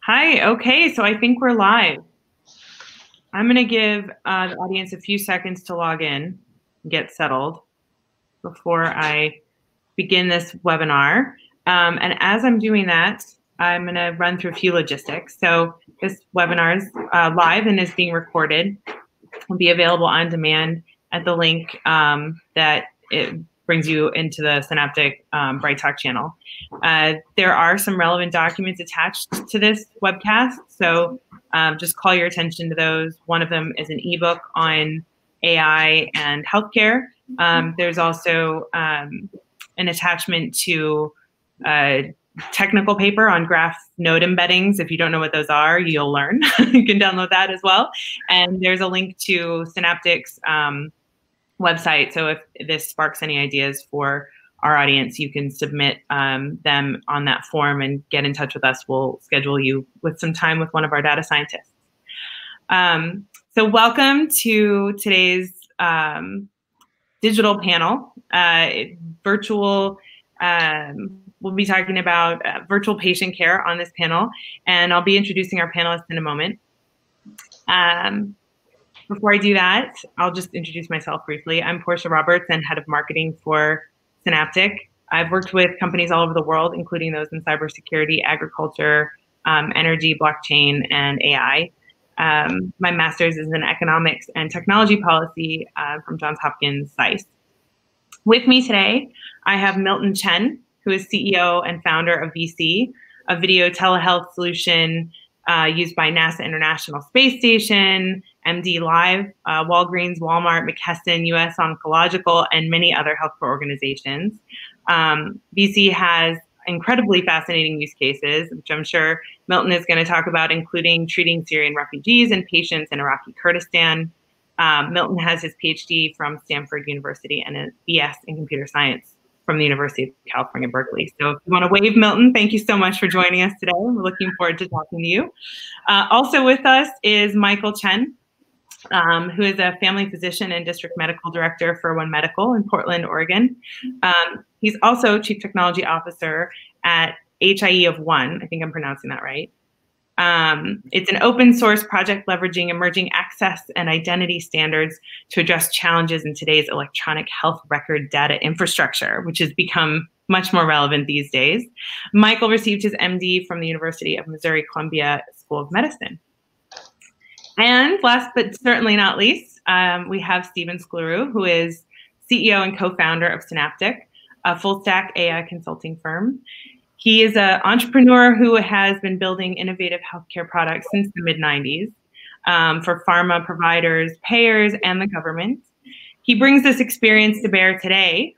Hi, okay, so I think we're live. I'm gonna give the audience a few seconds to log in and get settled before I begin this webinar. And as I'm doing that, I'm gonna run through a few logistics. So this webinar is live and is being recorded. Will be available on demand at the link that it brings you into the Synaptic Bright Talk channel. There are some relevant documents attached to this webcast, so just call your attention to those. One of them is an ebook on AI and healthcare. There's also an attachment to technical paper on graph node embeddings. If you don't know what those are, you'll learn. You can download that as well. And there's a link to Synaptic's website. So if this sparks any ideas for our audience, you can submit them on that form and get in touch with us. We'll schedule you with some time with one of our data scientists. So welcome to today's digital panel, virtual. We'll be talking about virtual patient care on this panel, and I'll be introducing our panelists in a moment. Before I do that, I'll just introduce myself briefly. I'm Portia Roberts and head of marketing for Synaptic. I've worked with companies all over the world, including those in cybersecurity, agriculture, energy, blockchain, and AI. My master's is in economics and technology policy from Johns Hopkins SAIS. With me today, I have Milton Chen, who is CEO and founder of VC, a video telehealth solution used by NASA International Space Station, MD Live, Walgreens, Walmart, McKesson, US Oncological, and many other healthcare organizations. VC has incredibly fascinating use cases, which I'm sure Milton is going to talk about, including treating Syrian refugees and patients in Iraqi Kurdistan. Milton has his PhD from Stanford University and a BS in computer science from the University of California, Berkeley. So if you want to wave, Milton, thank you so much for joining us today. We're looking forward to talking to you. Also with us is Michael Chen, who is a family physician and district medical director for One Medical in Portland, Oregon. He's also chief technology officer at HIE of One. I think I'm pronouncing that right. It's an open source project leveraging emerging access and identity standards to address challenges in today's electronic health record data infrastructure, which has become much more relevant these days. Michael received his MD from the University of Missouri-Columbia School of Medicine. And last but certainly not least, we have Stephen Sklarew, who is CEO and co-founder of Synaptic, a full-stack AI consulting firm. He is an entrepreneur who has been building innovative healthcare products since the mid-90s for pharma providers, payers, and the government. He brings this experience to bear today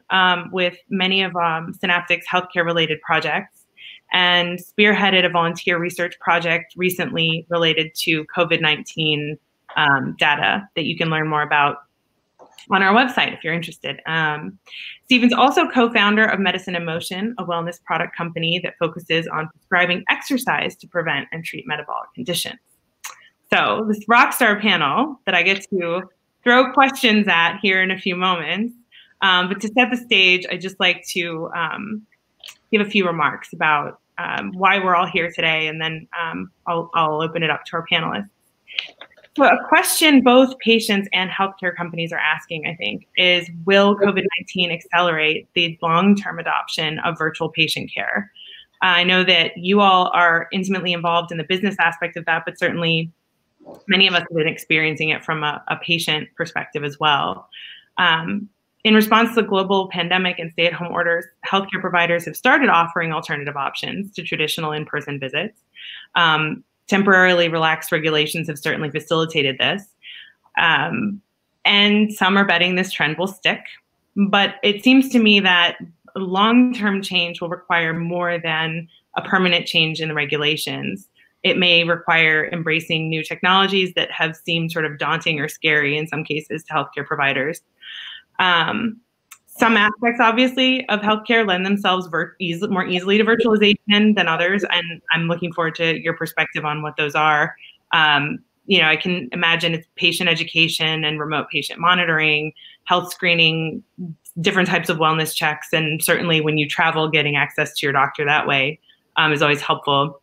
with many of Synaptic's healthcare-related projects and spearheaded a volunteer research project recently related to COVID-19 data that you can learn more about on our website if you're interested. Stephen's also co-founder of Medicine in Motion, a wellness product company that focuses on prescribing exercise to prevent and treat metabolic conditions. So this rockstar panel that I get to throw questions at here in a few moments, but to set the stage, I'd just like to give a few remarks about why we're all here today, and then I'll open it up to our panelists. So a question both patients and healthcare companies are asking, I think, is will COVID-19 accelerate the long-term adoption of virtual patient care? I know that you all are intimately involved in the business aspect of that, but certainly many of us have been experiencing it from a patient perspective as well. In response to the global pandemic and stay-at-home orders, healthcare providers have started offering alternative options to traditional in-person visits. Temporarily relaxed regulations have certainly facilitated this. And some are betting this trend will stick. But it seems to me that long-term change will require more than a permanent change in the regulations. It may require embracing new technologies that have seemed sort of daunting or scary in some cases to healthcare providers. Some aspects, obviously, of healthcare lend themselves more easily to virtualization than others, and I'm looking forward to your perspective on what those are. I can imagine it's patient education and remote patient monitoring, health screening, different types of wellness checks, and certainly when you travel, getting access to your doctor that way is always helpful.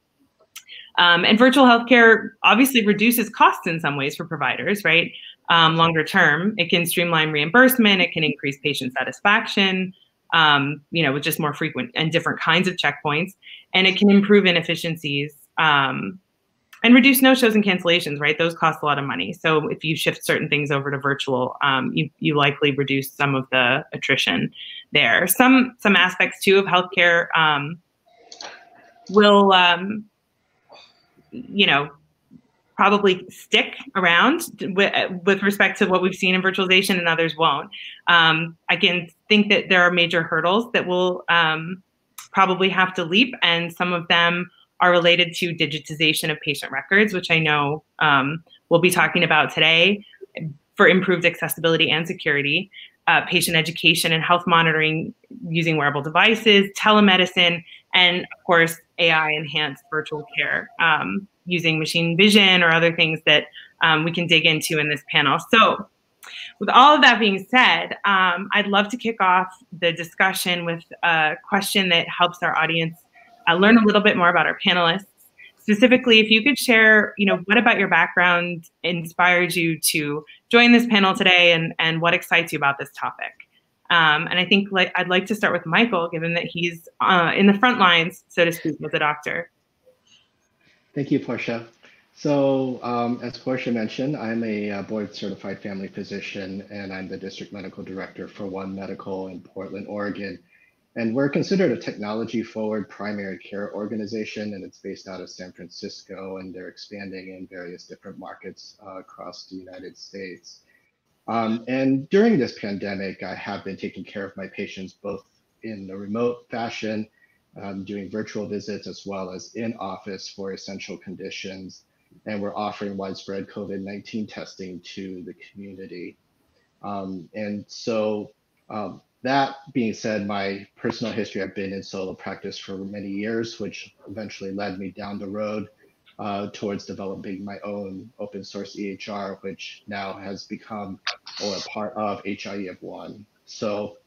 And virtual healthcare obviously reduces costs in some ways for providers, right? Longer term, it can streamline reimbursement, it can increase patient satisfaction, with just more frequent and different kinds of checkpoints, and it can improve inefficiencies and reduce no-shows and cancellations, right? Those cost a lot of money. So if you shift certain things over to virtual, you likely reduce some of the attrition there. Some aspects too of healthcare will probably stick around with respect to what we've seen in virtualization, and others won't. I can think that there are major hurdles that will probably have to leap, and some of them are related to digitization of patient records, which I know we'll be talking about today, for improved accessibility and security, patient education and health monitoring using wearable devices, telemedicine, and of course, AI-enhanced virtual care using machine vision or other things that we can dig into in this panel. So with all of that being said, I'd love to kick off the discussion with a question that helps our audience learn a little bit more about our panelists. Specifically, if you could share, what about your background inspired you to join this panel today, and what excites you about this topic? And I think I'd like to start with Michael, given that he's in the front lines, so to speak, as a doctor. Thank you, Portia. So as Portia mentioned, I'm a board-certified family physician, and I'm the district medical director for One Medical in Portland, Oregon. And we're considered a technology-forward primary care organization, and it's based out of San Francisco, and they're expanding in various different markets across the United States. And during this pandemic, I have been taking care of my patients both in a remote fashion, doing virtual visits, as well as in office for essential conditions. And we're offering widespread COVID-19 testing to the community. That being said, my personal history, I've been in solo practice for many years, which eventually led me down the road towards developing my own open source EHR, which now has become a part of HIE-One. So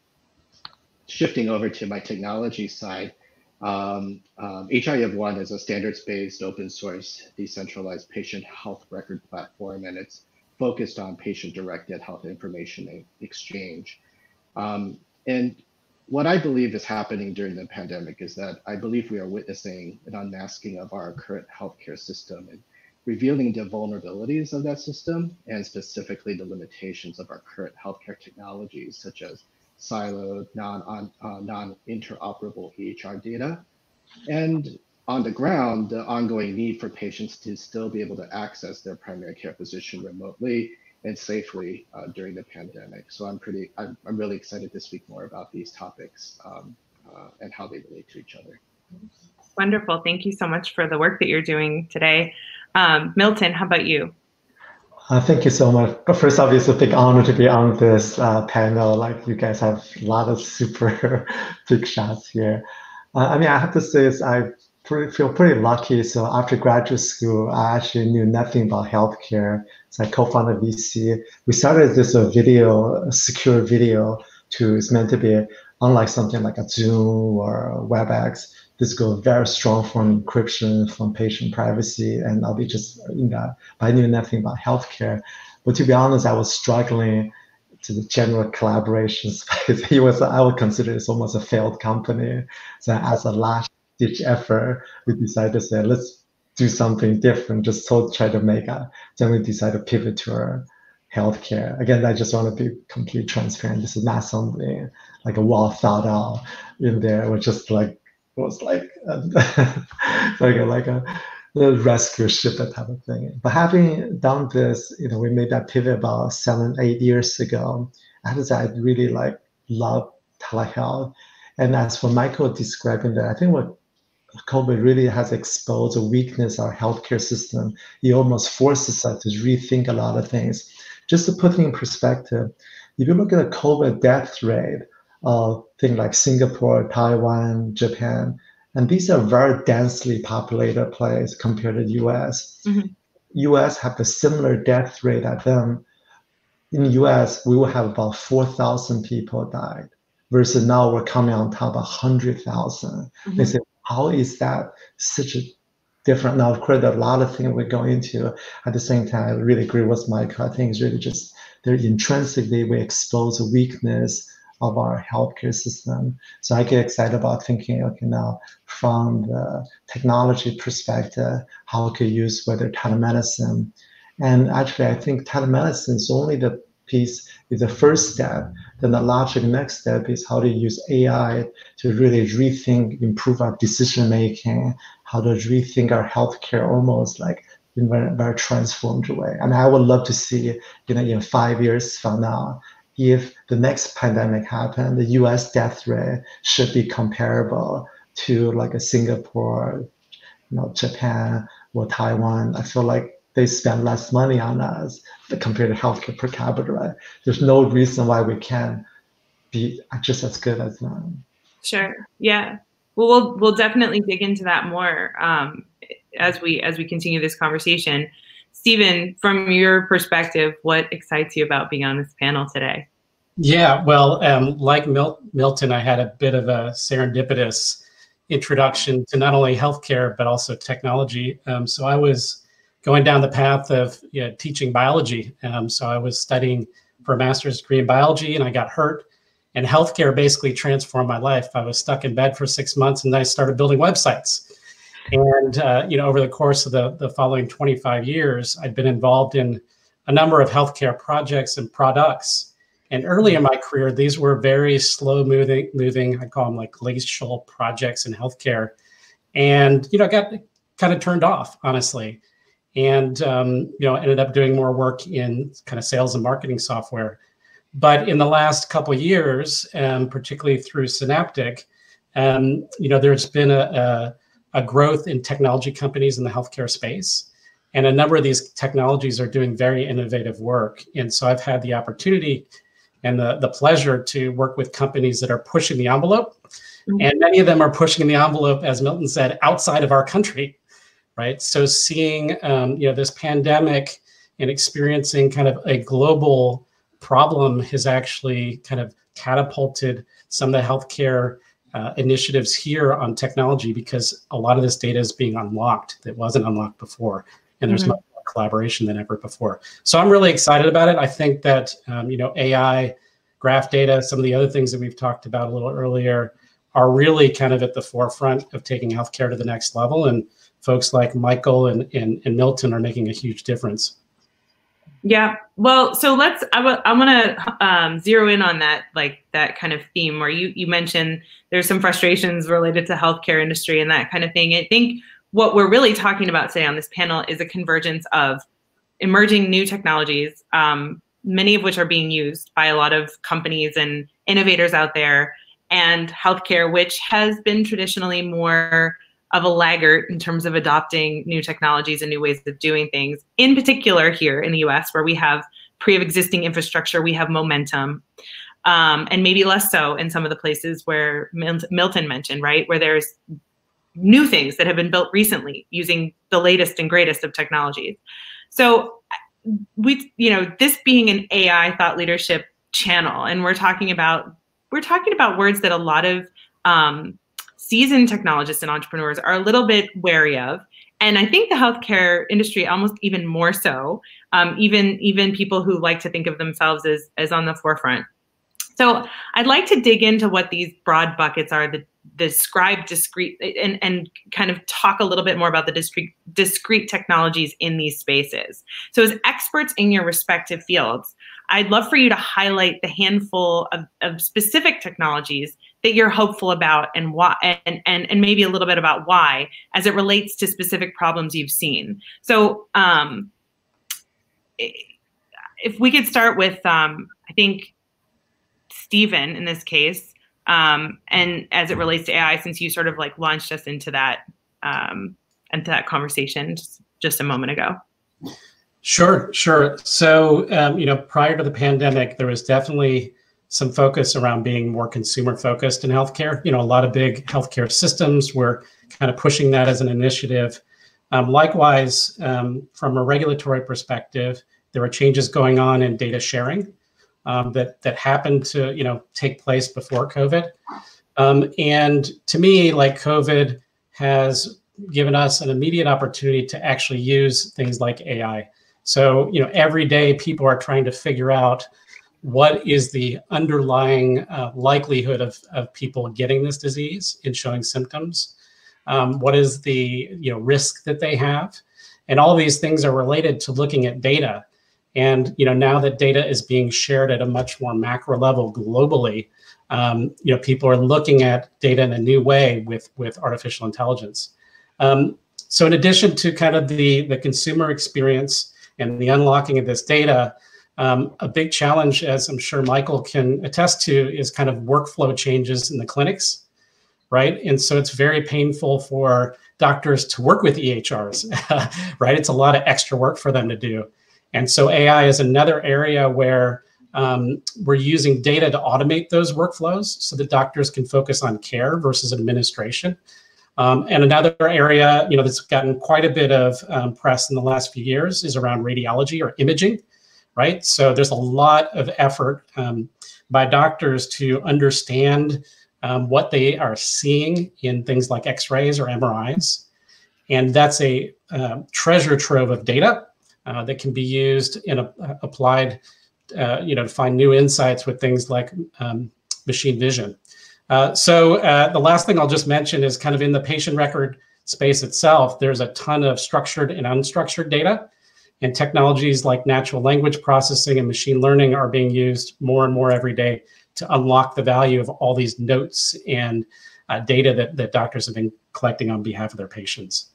shifting over to my technology side, HIE-One is a standards-based open source decentralized patient health record platform, and it's focused on patient-directed health information exchange. And what I believe is happening during the pandemic is that I believe we are witnessing an unmasking of our current healthcare system and revealing the vulnerabilities of that system, and specifically the limitations of our current healthcare technologies, such as siloed, non-interoperable EHR data, and on the ground, the ongoing need for patients to still be able to access their primary care physician remotely and safely during the pandemic. So I'm really excited to speak more about these topics and how they relate to each other. Wonderful. Thank you so much for the work that you're doing today. Milton, how about you? Thank you so much. But first off, it's a big honor to be on this panel. Like, you guys have a lot of super big shots here. I mean, I have to say I feel pretty lucky. So after graduate school, I actually knew nothing about healthcare. So I co-founded VC. We started this secure video tool. It's meant to be, unlike something like a Zoom or WebEx, this goes very strong from encryption, from patient privacy, and I'll be just in that. But I knew nothing about healthcare. But to be honest, I was struggling to the general collaboration space. I would consider it almost a failed company. So as a last-ditch effort, we decided to say, let's do something different, just try to make it. Then we decided to pivot to our healthcare. Again, I just want to be completely transparent. This is not something like a well thought out in there. We're just like, like a rescue ship, that type of thing. But having done this, we made that pivot about 7-8 years ago. I have to say, I really love telehealth. And as for Michael describing that, I think what COVID really has exposed a weakness of our healthcare system. It almost forces us to rethink a lot of things. Just to put it in perspective, if you look at the COVID death rate of things like Singapore, Taiwan, Japan, and these are very densely populated places compared to the US. Mm-hmm. US have a similar death rate at them. In the US, we will have about 4,000 people died, versus now we're coming on top of 100,000. Mm-hmm. They say, how is that such a different. Now, of course, there are a lot of things we're going into. At the same time, I really agree with Michael. I think it's really just they're intrinsically we expose a weakness of our healthcare system. So I get excited about thinking, okay, now from the technology perspective, how we could use whether telemedicine. And actually, I think telemedicine is only the piece, is the first step. Then the logical next step is how to use AI to really rethink, improve our decision making, how to rethink our healthcare almost like in a very transformed way. And I would love to see, in 5 years from now, if the next pandemic happened, the US death rate should be comparable to like a Singapore, Japan or Taiwan. I feel like they spend less money on us compared to healthcare per capita, right? There's no reason why we can't be just as good as them. Sure. Yeah. Well, we'll definitely dig into that more as we continue this conversation. Stephen, from your perspective, what excites you about being on this panel today? Yeah, well, like Milton, I had a bit of a serendipitous introduction to not only healthcare, but also technology. So I was going down the path of teaching biology. So I was studying for a master's degree in biology, and I got hurt. And healthcare basically transformed my life. I was stuck in bed for 6 months, and I started building websites. And over the course of the following 25 years, I'd been involved in a number of healthcare projects and products. And early in my career, these were very slow moving, I call them like glacial projects in healthcare. And, I got kind of turned off, honestly. And, ended up doing more work in kind of sales and marketing software. But in the last couple of years, particularly through Synaptic, there's been a growth in technology companies in the healthcare space. And a number of these technologies are doing very innovative work. And so I've had the opportunity and the pleasure to work with companies that are pushing the envelope. Mm-hmm. And many of them are pushing the envelope, as Milton said, outside of our country, right? So seeing this pandemic and experiencing kind of a global problem has actually kind of catapulted some of the healthcare initiatives here on technology, because a lot of this data is being unlocked that wasn't unlocked before. And there's much more collaboration than ever before. So I'm really excited about it. I think that, AI, graph data, some of the other things that we've talked about a little earlier are really kind of at the forefront of taking healthcare to the next level. And folks like Michael and Milton are making a huge difference. Yeah. Well, so I want to zero in on that, like that kind of theme where you mentioned there's some frustrations related to healthcare industry and that kind of thing. I think what we're really talking about today on this panel is a convergence of emerging new technologies, many of which are being used by a lot of companies and innovators out there, and healthcare, which has been traditionally more of a laggard in terms of adopting new technologies and new ways of doing things. In particular here in the US, where we have pre-existing infrastructure, we have momentum, and maybe less so in some of the places where Milton mentioned, right? Where there's new things that have been built recently using the latest and greatest of technologies. So this being an AI thought leadership channel, and we're talking about words that a lot of seasoned technologists and entrepreneurs are a little bit wary of. And I think the healthcare industry almost even more so, even people who like to think of themselves as on the forefront. So I'd like to dig into what these broad buckets are, the describe discrete, and kind of talk a little bit more about the discrete technologies in these spaces. So as experts in your respective fields, I'd love for you to highlight the handful of specific technologies that you're hopeful about, and why, and maybe a little bit about why, as it relates to specific problems you've seen. So if we could start with, I think, Stephen in this case, and as it relates to AI, since you sort of like launched us into that conversation just a moment ago. Sure. So, prior to the pandemic, there was definitely some focus around being more consumer focused in healthcare. A lot of big healthcare systems were kind of pushing that as an initiative. Likewise, from a regulatory perspective, there were changes going on in data sharing that happened to take place before COVID. And to me, like, COVID has given us an immediate opportunity to actually use things like AI. So, every day people are trying to figure out what is the underlying likelihood of people getting this disease and showing symptoms. What is the risk that they have? And all these things are related to looking at data. And now that data is being shared at a much more macro level globally, people are looking at data in a new way with artificial intelligence. So in addition to kind of the consumer experience and the unlocking of this data, a big challenge, as I'm sure Michael can attest to, is kind of workflow changes in the clinics, right? And so it's very painful for doctors to work with EHRs, right? It's a lot of extra work for them to do. And so AI is another area where we're using data to automate those workflows so that doctors can focus on care versus administration. And another area, that's gotten quite a bit of press in the last few years is around radiology or imaging, right? So there's a lot of effort by doctors to understand what they are seeing in things like X-rays or MRIs. And that's a treasure trove of data that can be used and applied to find new insights with things like machine vision. So the last thing I'll just mention is kind of in the patient record space itself, there's a ton of structured and unstructured data, and technologies like natural language processing and machine learning are being used more and more every day to unlock the value of all these notes and data that doctors have been collecting on behalf of their patients.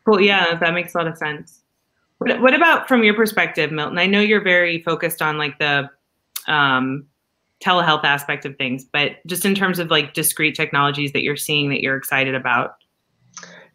Cool. Yeah, that makes a lot of sense. What about from your perspective, Milton? I know you're very focused on like the telehealth aspect of things, but just in terms of like discrete technologies that you're seeing that you're excited about.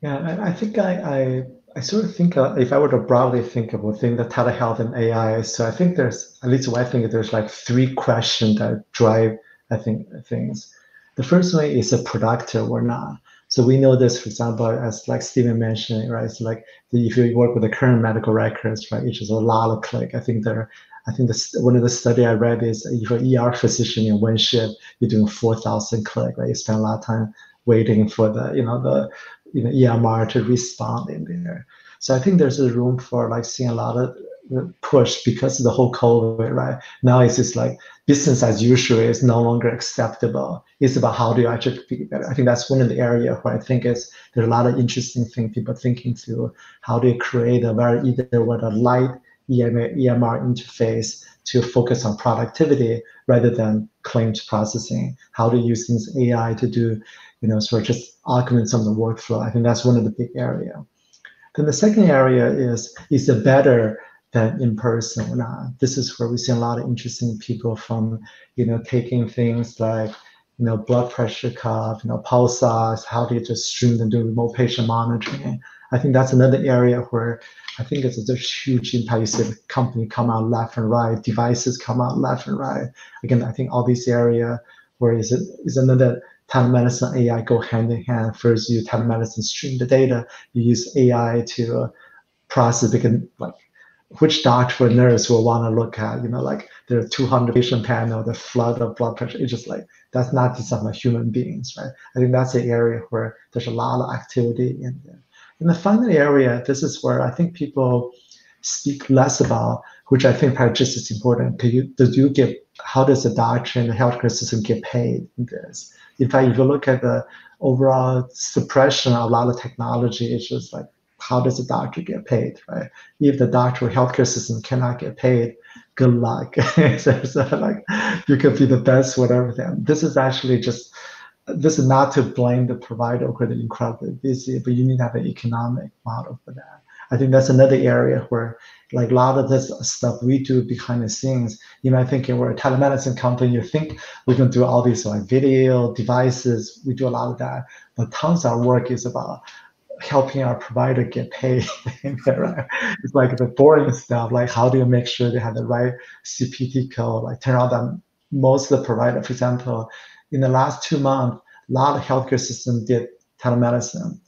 Yeah, I think I sort of think if I were to broadly think about the telehealth and AI, so I think there's, at least what I think, there's like three questions that drive, I think, things. The first one is it productive or not? So we know this, for example, as like Stephen mentioned, right? So like if you work with the current medical records, right, it's just a lot of click. I think one of the study I read is if you're an ER physician in one shift, you're doing 4,000 click, right? You spend a lot of time waiting for the EMR to respond in there. So I think there's a room for like seeing a lot of push because of the whole COVID, right? Now it's just like business as usual is no longer acceptable. It's about how do you actually be better. I think that's one of the areas where I think there's a lot of interesting things people thinking through. How do you create either with a light EMR interface to focus on productivity rather than claims processing? How to use things AI to do, sort of just augment some of the workflow. I think that's one of the big areas. Then the second area is it better than in person or not? This is where we see a lot of interesting people from, taking things like, blood pressure cuff, pulse ox, how do you just stream them, do remote patient monitoring? I think that's another area where I think it's a huge impact. You see the company come out left and right, devices come out left and right. Again, I think all these areas where is another telemedicine AI go hand in hand. First, you telemedicine stream the data, you use AI to process, which doctor or nurse will want to look at, like there are 200 patient panel, the flood of blood pressure. It's just like, that's not designed by human beings, right? I think that's the area where there's a lot of activity in there. In the final area, this is where I think people speak less about, which I think probably just as important. How does the doctor and the healthcare system get paid in this? In fact, if you look at the overall suppression of a lot of technology, it's just like, how does the doctor get paid, right? If the doctor or healthcare system cannot get paid, good luck. So like, you could be the best, whatever. This is not to blame the provider who are incredibly busy, but you need to have an economic model for that. I think that's another area where, like, a lot of this stuff we do behind the scenes, you might think we're a telemedicine company, you think we can do all these like video devices, we do a lot of that, but tons of our work is about helping our provider get paid. Right? It's like the boring stuff, like how do you make sure they have the right CPT code? Like turn out that most of the provider, for example, in the last 2 months, a lot of healthcare systems did telemedicine.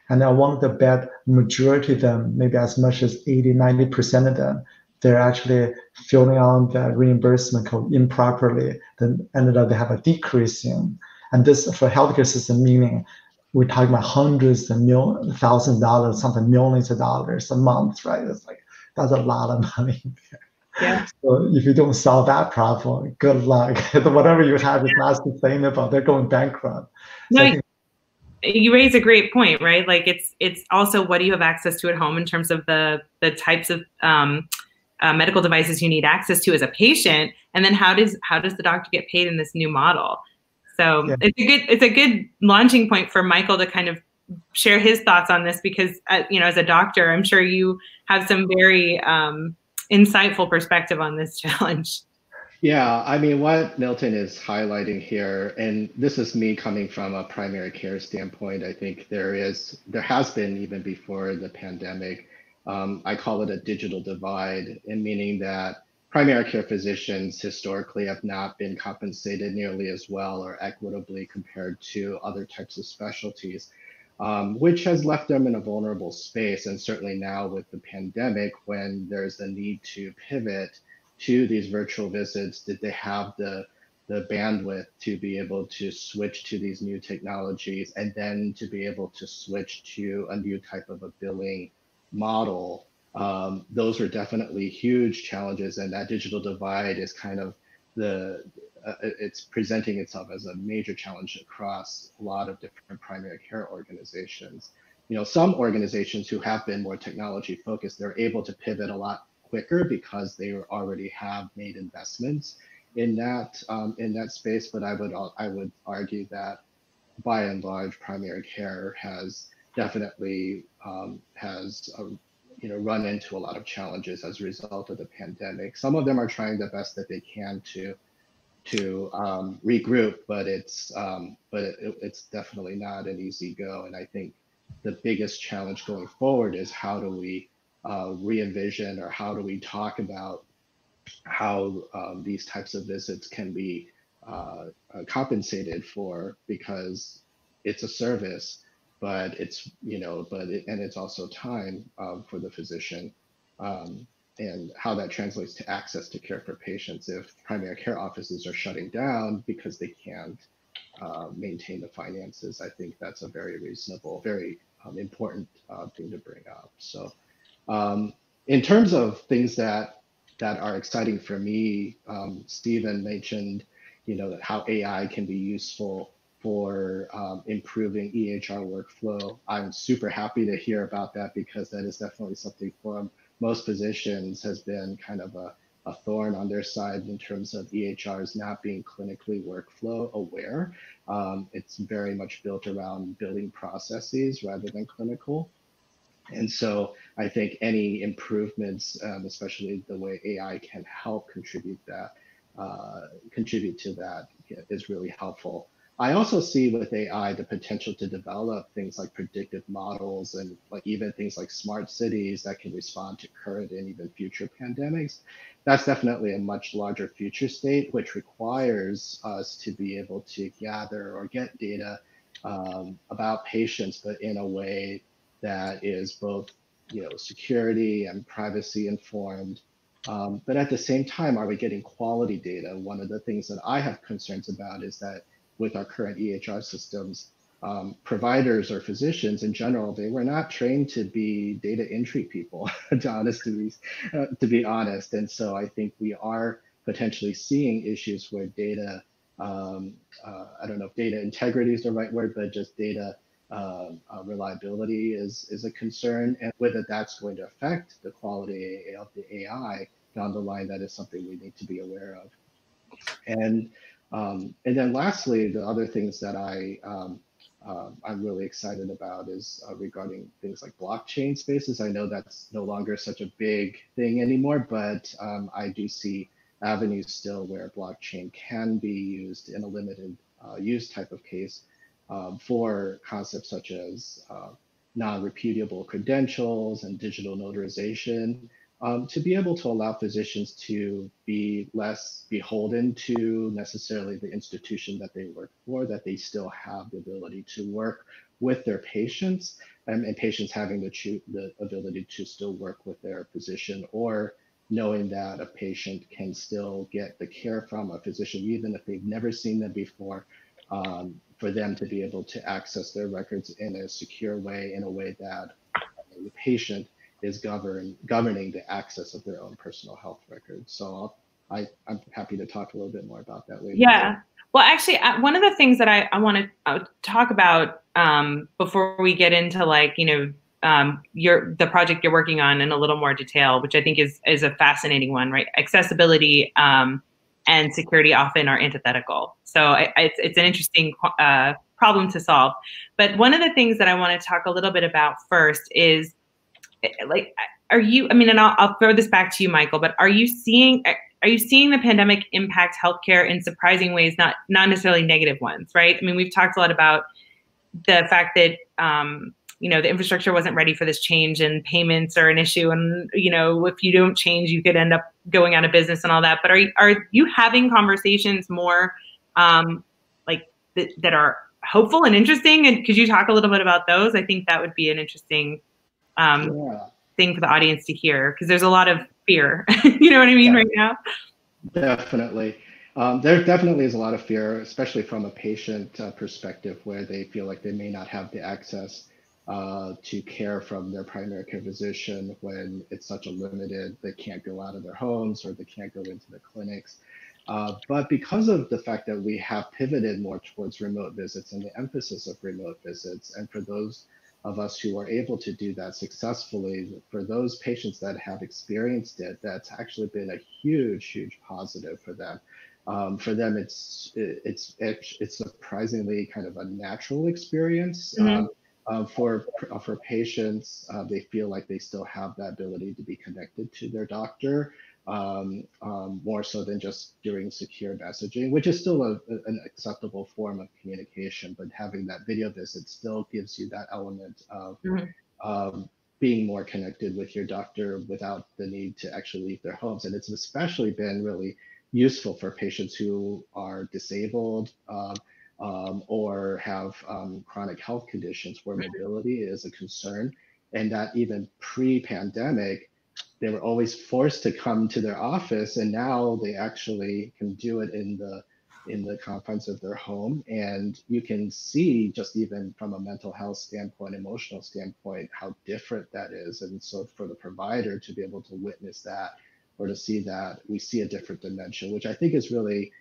And I want to bet majority of them, maybe as much as 80, 90% of them, they're actually filling out the reimbursement code improperly, then ended up they have a decrease in. And this for healthcare system, meaning we're talking about hundreds and $1,000s, sometimes millions of dollars a month, right? It's like, that's a lot of money. Yeah. So if you don't solve that problem, good luck. Whatever you have is not sustainable. They're going bankrupt. So No, you raise a great point, right? Like it's also what do you have access to at home in terms of the types of medical devices you need access to as a patient, and then how does the doctor get paid in this new model? So it's a good launching point for Michael to kind of share his thoughts on this, because as a doctor, I'm sure you have some very insightful perspective on this challenge. Yeah, I mean, what Milton is highlighting here, and this is me coming from a primary care standpoint, I think there has been even before the pandemic, I call it a digital divide, and meaning that primary care physicians historically have not been compensated nearly as well or equitably compared to other types of specialties, which has left them in a vulnerable space. And certainly now with the pandemic, when there's a need to pivot to these virtual visits, did they have the bandwidth to be able to switch to these new technologies and then to be able to switch to a new type of a billing model? Those are definitely huge challenges, and that digital divide is kind of it's presenting itself as a major challenge across a lot of different primary care organizations. Some organizations who have been more technology focused, they're able to pivot a lot quicker because they already have made investments in that space. But I would argue that by and large, primary care has definitely run into a lot of challenges as a result of the pandemic. Some of them are trying the best that they can to regroup, but it's definitely not an easy go. And I think the biggest challenge going forward is how do we re-envision, or how do we talk about how these types of visits can be compensated for, because it's a service, but it's also time for the physician, and how that translates to access to care for patients. If primary care offices are shutting down because they can't maintain the finances, I think that's a very reasonable, very important thing to bring up. So in terms of things that are exciting for me, Stephen mentioned, how AI can be useful for improving EHR workflow. I'm super happy to hear about that, because that is definitely something for most physicians has been kind of a thorn on their side in terms of EHRs not being clinically workflow aware. It's very much built around building processes rather than clinical. And so I think any improvements, especially the way AI can help contribute to that, is really helpful. I also see with AI the potential to develop things like predictive models, and like even things like smart cities that can respond to current and even future pandemics. That's definitely a much larger future state, which requires us to be able to gather or get data about patients, but in a way that is both security and privacy informed. But at the same time, are we getting quality data? One of the things that I have concerns about is that with our current EHR systems, providers or physicians in general, they were not trained to be data entry people, to be honest. And so I think we are potentially seeing issues where data, I don't know if data integrity is the right word, but just data reliability is a concern, and whether that's going to affect the quality of the AI down the line, that is something we need to be aware of. And then lastly, the other things that I'm really excited about is regarding things like blockchain spaces. I know that's no longer such a big thing anymore, but I do see avenues still where blockchain can be used in a limited use type of case for concepts such as non-repudiable credentials and digital notarization, to be able to allow physicians to be less beholden to necessarily the institution that they work for, that they still have the ability to work with their patients, and patients having the ability to still work with their physician, or knowing that a patient can still get the care from a physician even if they've never seen them before, for them to be able to access their records in a secure way, in a way that the patient is governing the access of their own personal health records. So I'm happy to talk a little bit more about that later. Yeah. Well, actually, one of the things that I want to talk about before we get into like, the project you're working on in a little more detail, which I think is a fascinating one, right? Accessibility and security often are antithetical. So it's an interesting problem to solve. But one of the things that I want to talk a little bit about first is, like, and I'll throw this back to you, Michael, but are you seeing the pandemic impact healthcare in surprising ways, not necessarily negative ones, right? I mean, we've talked a lot about the fact that, the infrastructure wasn't ready for this change and payments are an issue. And, if you don't change, you could end up going out of business and all that. But are you having conversations more that are hopeful and interesting? And could you talk a little bit about those? I think that would be an interesting thing for the audience to hear, because there's a lot of fear, you know what I mean, right now? Definitely. There definitely is a lot of fear, especially from a patient perspective, where they feel like they may not have the access to care from their primary care physician when it's such a limited, they can't go out of their homes or they can't go into the clinics. But because of the fact that we have pivoted more towards remote visits and the emphasis of remote visits, and for those of us who are able to do that successfully, for those patients that have experienced it, that's actually been a huge positive for them. For them, it's surprisingly kind of a natural experience. Mm-hmm. For patients, they feel like they still have that ability to be connected to their doctor, more so than just during secure messaging, which is still an acceptable form of communication, but having that video visit still gives you that element of being more connected with your doctor without the need to actually leave their homes. And it's especially been really useful for patients who are disabled or have chronic health conditions where mobility is a concern, and that even pre-pandemic, they were always forced to come to their office, and now they actually can do it in the confines of their home. And you can see, just even from a mental health standpoint, emotional standpoint, how different that is. And so for the provider to be able to witness that, or to see that, we see a different dimension, which I think is really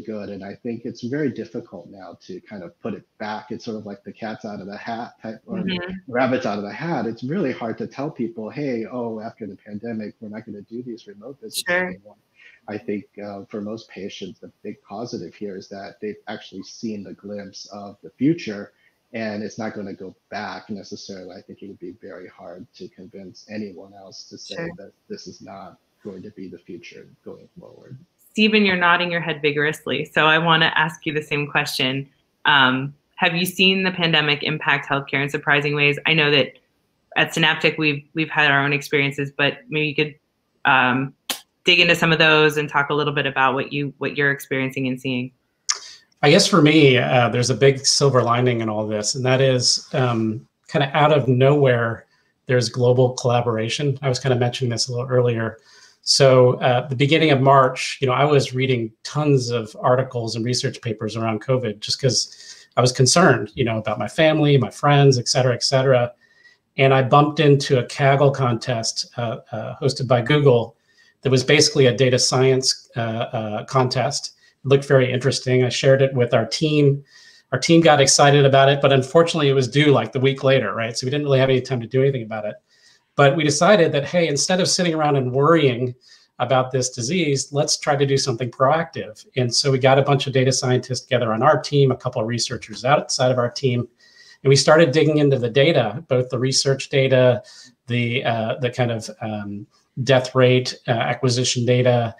good. And I think it's very difficult now to kind of put it back. It's sort of like the cat's out of the hat type, or the rabbit's out of the hat. It's really hard to tell people, hey, after the pandemic, we're not going to do these remote visits anymore. I think for most patients, the big positive here is that they've actually seen the glimpse of the future, and it's not going to go back necessarily. I think it would be very hard to convince anyone else to say that this is not going to be the future going forward. Stephen, you're nodding your head vigorously, so I want to ask you the same question. Have you seen the pandemic impact healthcare in surprising ways? I know that at Synaptic we've had our own experiences, but maybe you could dig into some of those and talk a little bit about what you're experiencing and seeing. I guess for me, there's a big silver lining in all this, and that is kind of out of nowhere, there's global collaboration. I was kind of mentioning this a little earlier. So the beginning of March, I was reading tons of articles and research papers around COVID just because I was concerned, about my family, my friends, et cetera, And I bumped into a Kaggle contest hosted by Google that was basically a data science contest. It looked very interesting. I shared it with our team. Our team got excited about it, but unfortunately it was due like the week later, right? So we didn't really have any time to do anything about it. But we decided that, hey, instead of sitting around and worrying about this disease, let's try to do something proactive. And so we got a bunch of data scientists together on our team, a couple of researchers outside of our team, and we started digging into the data, both the research data, the kind of death rate, acquisition data,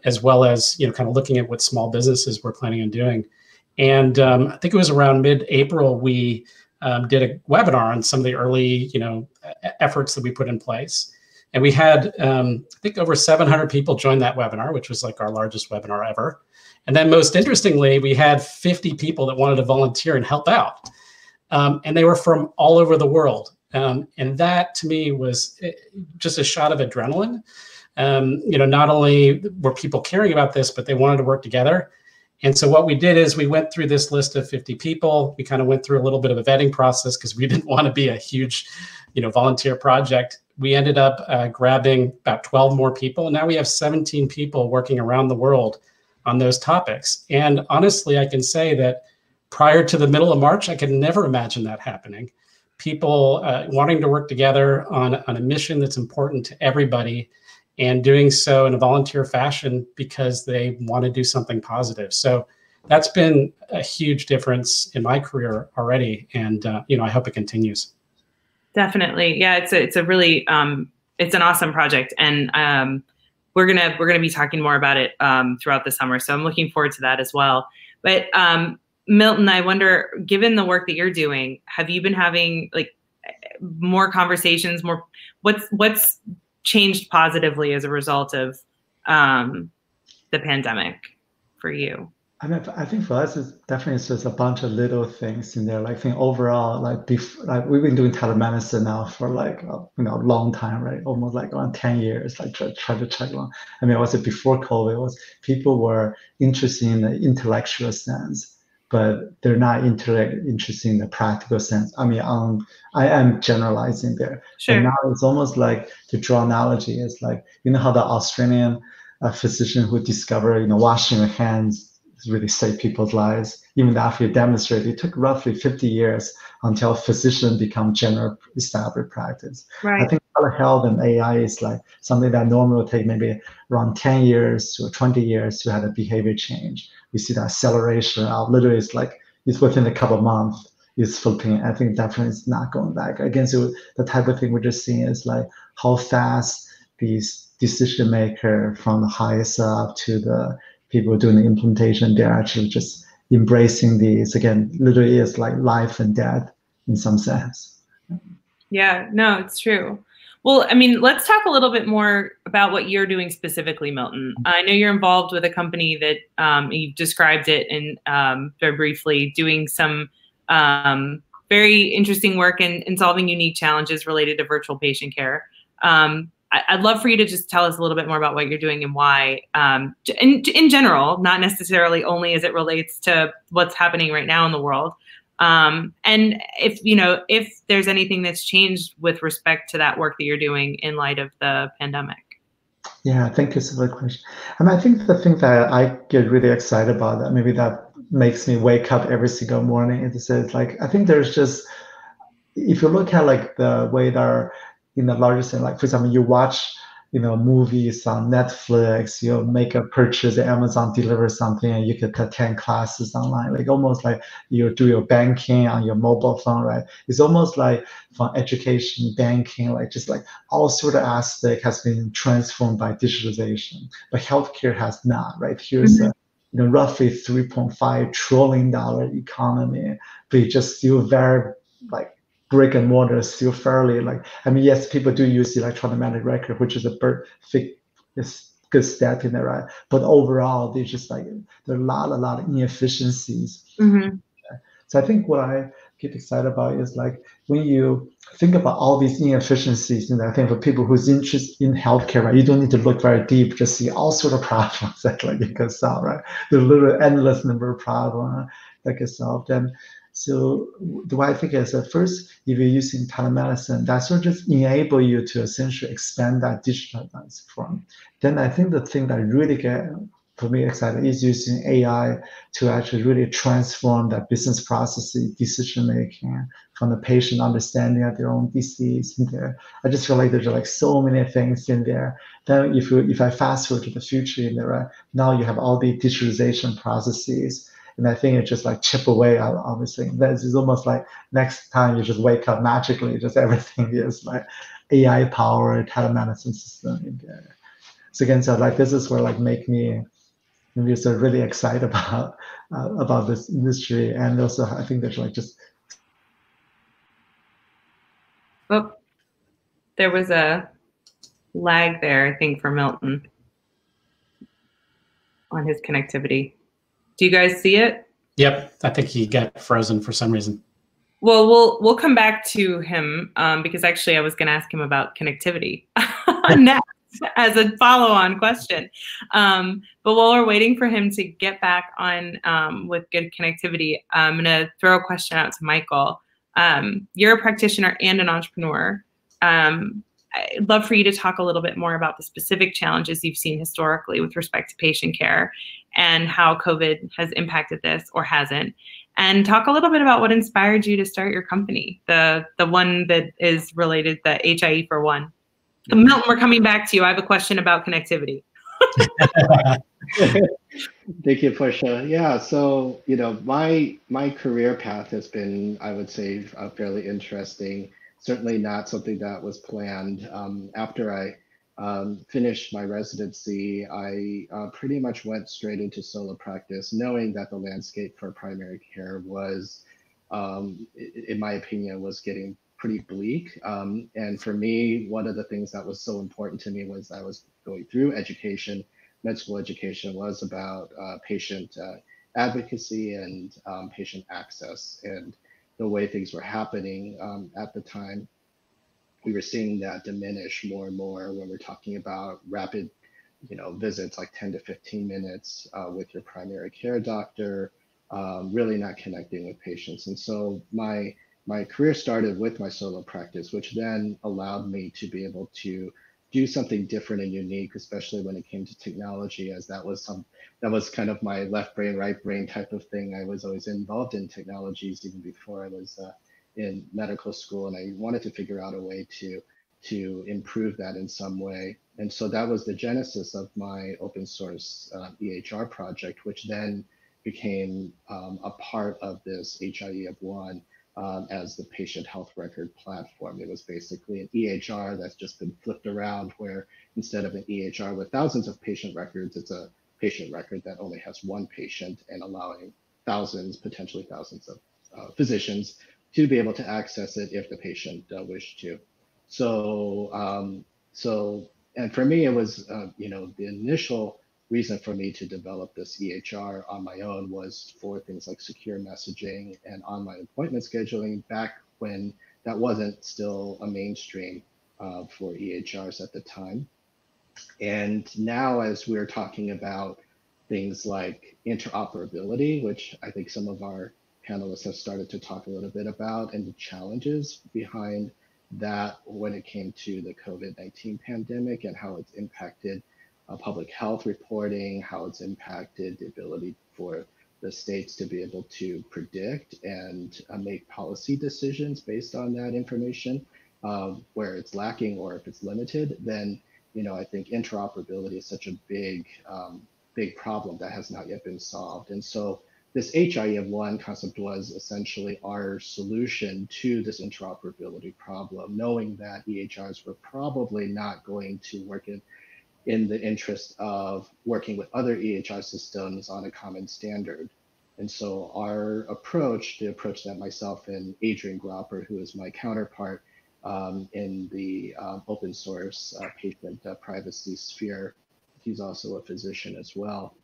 as well as kind of looking at what small businesses were planning on doing. And I think it was around mid-April we did a webinar on some of the early efforts that we put in place. And we had, I think, over 700 people join that webinar, which was like our largest webinar ever. And then most interestingly, we had 50 people that wanted to volunteer and help out. And they were from all over the world. And that to me was just a shot of adrenaline. Not only were people caring about this, but they wanted to work together. And so what we did is we went through this list of 50 people. We kind of went through a little bit of a vetting process because we didn't want to be a huge, volunteer project. We ended up grabbing about 12 more people. And now we have 17 people working around the world on those topics. And honestly, I can say that prior to the middle of March, I could never imagine that happening. People wanting to work together on a mission that's important to everybody, and doing so in a volunteer fashion because they want to do something positive. So that's been a huge difference in my career already. And, I hope it continues. Definitely. Yeah, it's a really, it's an awesome project. And we're going to be talking more about it throughout the summer. So I'm looking forward to that as well. But Milton, I wonder, given the work that you're doing, have you been having like more conversations, what's changed positively as a result of the pandemic for you? I mean, I think for us, it's definitely just a bunch of little things in there. Like, I think overall, like we've been doing telemedicine now for like a long time, right? Almost like around 10 years. Like try to check on. I mean, was it before COVID? People were interested in the intellectual sense, but they're not interested in the practical sense. I mean, I am generalizing there. Sure. And now it's almost like, to draw analogy, it's like, how the Australian physician who discovered, washing your hands really save people's lives. Even after you demonstrate, it took roughly 50 years until physicians become general established practice. Right. I think telehealth and AI is like something that normally will take maybe around 10 years to 20 years to have a behavior change. We see the acceleration out. Literally, it's within a couple of months, it's flipping. I think definitely it's not going back. Again, so the type of thing we're just seeing is like how fast these decision maker from the highest up to the people doing the implementation, they're actually just embracing these. Again, literally is like life and death in some sense. Yeah, no, it's true. Well, I mean, let's talk a little bit more about what you're doing specifically, Milton. I know you're involved with a company that you've described it in very briefly, doing some very interesting work in solving unique challenges related to virtual patient care. I'd love for you to just tell us a little bit more about what you're doing and why, in general, not necessarily only as it relates to what's happening right now in the world. And if there's anything that's changed with respect to that work that you're doing in light of the pandemic. Yeah, thank you for the question. I mean, I think the thing that I get really excited about, that maybe that makes me wake up every single morning, is like, I think there's just, if you look at like the way that are in the larger sense, like for example, you watch, movies on Netflix, you make a purchase, Amazon delivers something, and you could attend classes online, like almost like you do your banking on your mobile phone, right? It's almost like from education, banking, like just like all sort of aspect has been transformed by digitalization, but healthcare has not, right? Here's a roughly $3.5 trillion economy, but it's just still very like brick and mortar is still fairly like, I mean, yes, people do use electronic medical record, which is a good step in there, right? But overall, there's just like, there are a lot of inefficiencies. Mm-hmm. So I think what I get excited about is like, when you think about all these inefficiencies, and I think for people who's interested in healthcare, right, you don't need to look very deep, just see all sort of problems that like you can solve, right? There's literally endless number of problems that get solved. And so the way I think is that first, if you're using telemedicine, that sort of just enable you to essentially expand that digitalized form. Then I think the thing that really get for me excited is using AI to actually really transform that business processes, decision making, from the patient understanding of their own disease in there. I just feel like there's like so many things in there. Then if I fast forward to the future in there, right, now you have all the digitalization processes. And I think it just like chip away, obviously. This is almost like next time you just wake up magically, just everything is like AI powered telemedicine system in there. So again, so like this is where like make me just really excited about this industry. And also I think there's like just. Oh, there was a lag there, I think, for Milton on his connectivity. Do you guys see it? Yep, I think he got frozen for some reason. Well, we'll come back to him because actually I was going to ask him about connectivity next. as a follow-on question. But while we're waiting for him to get back on with good connectivity, I'm going to throw a question out to Michael. You're a practitioner and an entrepreneur. I'd love for you to talk a little bit more about the specific challenges you've seen historically with respect to patient care and how COVID has impacted this or hasn't. And talk a little bit about what inspired you to start your company, the one that is related, the HIE for One. Milton, we're coming back to you. I have a question about connectivity. Thank you, Portia. Yeah, so my career path has been, I would say, fairly interesting. Certainly not something that was planned. After I finished my residency, I pretty much went straight into solo practice, knowing that the landscape for primary care was, in my opinion, was getting pretty bleak. And for me, one of the things that was so important to me was I was going through education. Med school education was about patient advocacy and patient access. And the way things were happening at the time, we were seeing that diminish more and more when we're talking about rapid, visits like 10 to 15 minutes with your primary care doctor, really not connecting with patients. And so my career started with my solo practice, which then allowed me to be able to do something different and unique, especially when it came to technology, as that was kind of my left brain, right brain type of thing. I was always involved in technologies even before I was in medical school, and I wanted to figure out a way to improve that in some way. And so that was the genesis of my open source EHR project, which then became a part of this HIE of One. As the patient health record platform. It was basically an EHR that's just been flipped around, where instead of an EHR with thousands of patient records, it's a patient record that only has one patient, and allowing potentially thousands of physicians to be able to access it if the patient wished to. So, and for me, it was, the initial reason for me to develop this EHR on my own was for things like secure messaging and online appointment scheduling back when that wasn't still a mainstream for EHRs at the time. And now, as we're talking about things like interoperability, which I think some of our panelists have started to talk a little bit about, and the challenges behind that when it came to the COVID-19 pandemic and how it's impacted public health reporting, how it's impacted the ability for the states to be able to predict and make policy decisions based on that information, where it's lacking or if it's limited, then I think interoperability is such a big problem that has not yet been solved. And so this HIE of One concept was essentially our solution to this interoperability problem, knowing that EHRs were probably not going to work in the interest of working with other EHR systems on a common standard. And so our approach, the approach that myself and Adrian Gropper, who is my counterpart in the open source patient privacy sphere, he's also a physician as well.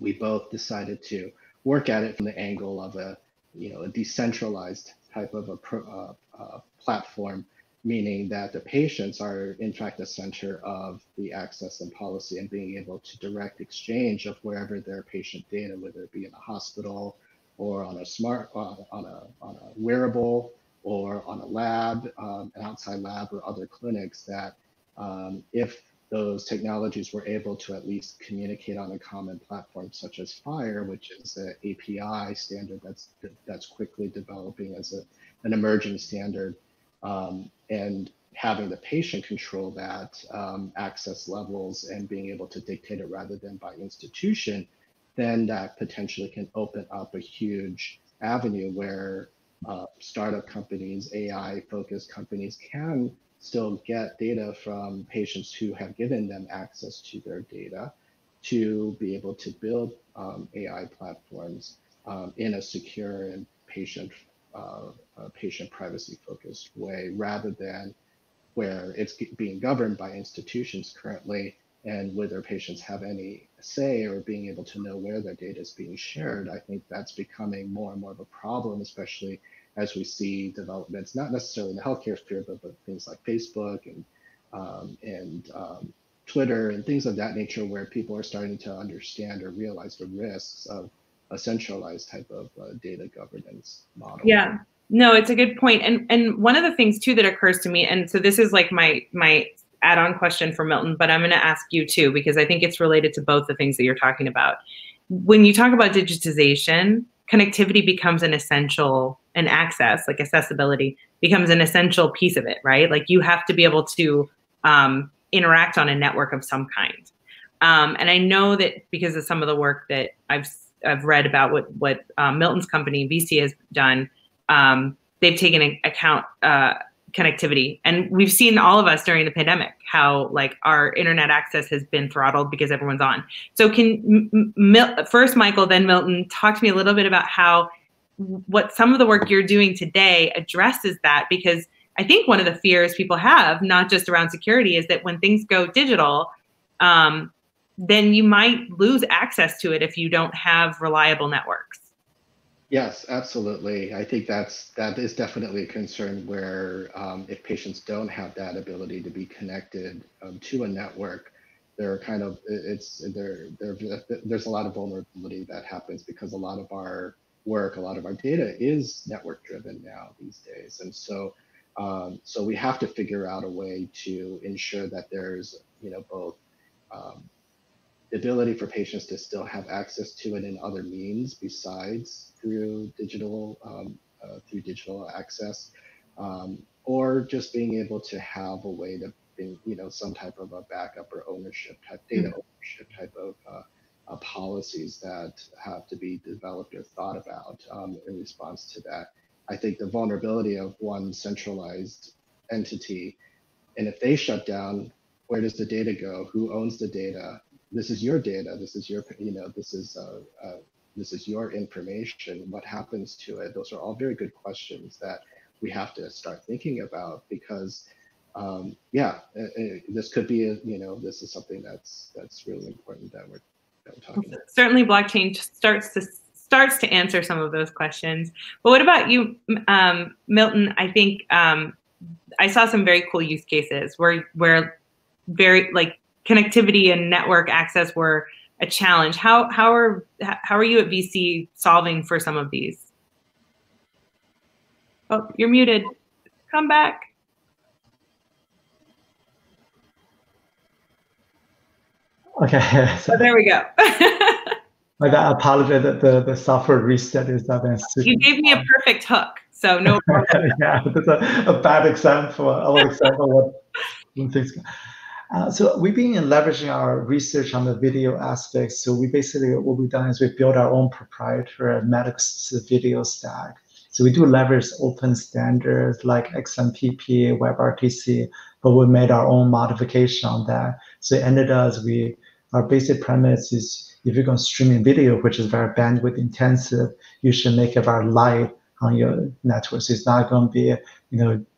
We both decided to work at it from the angle of a decentralized type of a platform, meaning that the patients are in fact the center of the access and policy, and being able to direct exchange of wherever their patient data, whether it be in a hospital or on a wearable or on a lab, an outside lab or other clinics, that if those technologies were able to at least communicate on a common platform such as FHIR, which is an API standard that's quickly developing as an emerging standard, and having the patient control that access levels and being able to dictate it rather than by institution, then that potentially can open up a huge avenue where startup companies, AI-focused companies can still get data from patients who have given them access to their data to be able to build AI platforms in a secure and patient privacy focused way, rather than where it's being governed by institutions currently, and whether patients have any say or being able to know where their data is being shared. I think that's becoming more and more of a problem, especially as we see developments, not necessarily in the healthcare sphere, but things like Facebook and Twitter and things of that nature, where people are starting to understand or realize the risks of a centralized type of data governance model. Yeah, no, it's a good point. And one of the things too that occurs to me, and so this is like my add-on question for Milton, but I'm going to ask you too, because I think it's related to both the things that you're talking about. When you talk about digitization, connectivity becomes an essential, and access, like accessibility, becomes an essential piece of it, right? Like you have to be able to interact on a network of some kind. And I know that because of some of the work that I've read about what Milton's company, VC, has done, they've taken account connectivity. And we've seen, all of us during the pandemic, how like our internet access has been throttled because everyone's on. So can first Michael, then Milton, talk to me a little bit about how what some of the work you're doing today addresses that, because I think one of the fears people have, not just around security, is that when things go digital, then you might lose access to it if you don't have reliable networks. Yes, absolutely. I think that is definitely a concern where if patients don't have that ability to be connected to a network, there's a lot of vulnerability that happens, because a lot of our work, a lot of our data is network driven now these days. And so so we have to figure out a way to ensure that there's, both the ability for patients to still have access to it in other means besides through digital access, or just being able to have a way to, some type of a backup or ownership type, data ownership type of policies that have to be developed or thought about in response to that. I think the vulnerability of one centralized entity, and if they shut down, where does the data go? Who owns the data? This is your data. This is your, this is your information. What happens to it? Those are all very good questions that we have to start thinking about, because, this could be this is something that's really important that we're talking about. Certainly, blockchain starts to answer some of those questions. But what about you, Milton? I think I saw some very cool use cases where very like connectivity and network access were a challenge. How are you at VC solving for some of these? Oh, you're muted. Come back. Okay. So, there we go. I apologize that the software reset is not been super. You gave me a perfect hook, so no problem. Yeah, that's a bad example. I will example when things go. So we've been leveraging our research on the video aspects. So we basically, what we've done is we built our own proprietary medical video stack. So we do leverage open standards like XMPP, WebRTC, but we made our own modification on that. So it ended up as our basic premise is, if you're going to stream in video, which is very bandwidth intensive, you should make it very light on your network. So it's not going to be,